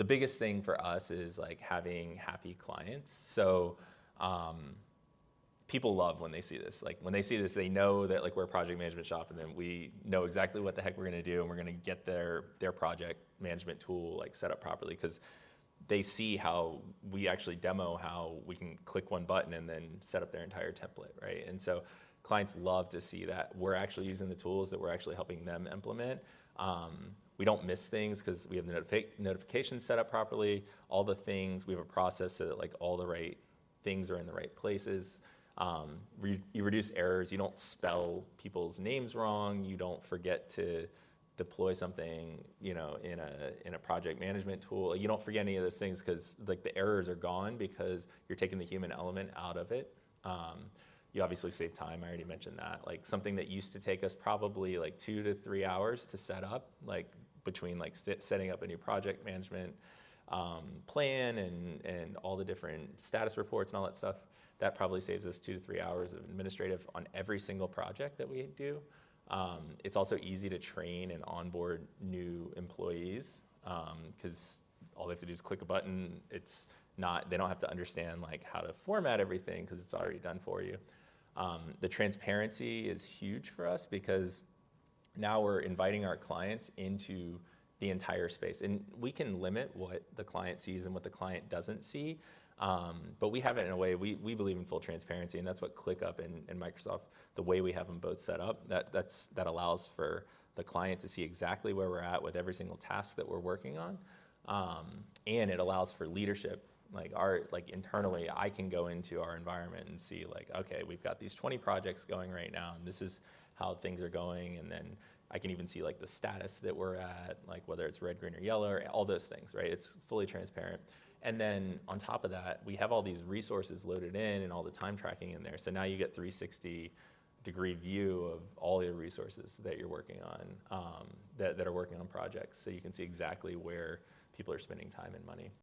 the biggest thing for us is like having happy clients. So people love when they see this. Like when they see this, they know that like we're a project management shop, and then we know exactly what the heck we're going to do, and we're going to get their project management tool like set up properly, because they see how we actually demo how we can click one button and then set up their entire template, right? And so clients love to see that we're actually using the tools that we're actually helping them implement. We don't miss things because we have the notifications set up properly. All the things, we have a process so that like all the right things are in the right places. You reduce errors. You don't spell people's names wrong. You don't forget to deploy something, you know, in a project management tool. You don't forget any of those things because like the errors are gone because you're taking the human element out of it. You obviously save time. I already mentioned that. Like something that used to take us probably like 2 to 3 hours to set up, like between like setting up a new project management plan and all the different status reports and all that stuff, that probably saves us 2 to 3 hours of administrative on every single project that we do. It's also easy to train and onboard new employees because all they have to do is click a button. It's not, they don't have to understand like how to format everything because it's already done for you. The transparency is huge for us because now we're inviting our clients into the entire space, and we can limit what the client sees and what the client doesn't see. But we have it in a way, we believe in full transparency, and that's what ClickUp and Microsoft, the way we have them both set up, that allows for the client to see exactly where we're at with every single task that we're working on. And it allows for leadership. Like internally, I can go into our environment and see like, okay, we've got these 20 projects going right now, and this is how things are going, and then I can even see like the status that we're at, like whether it's red, green, or yellow, or all those things, right? It's fully transparent. And then on top of that, we have all these resources loaded in and all the time tracking in there. So now you get 360-degree view of all your resources that you're working on, that are working on projects. So you can see exactly where people are spending time and money.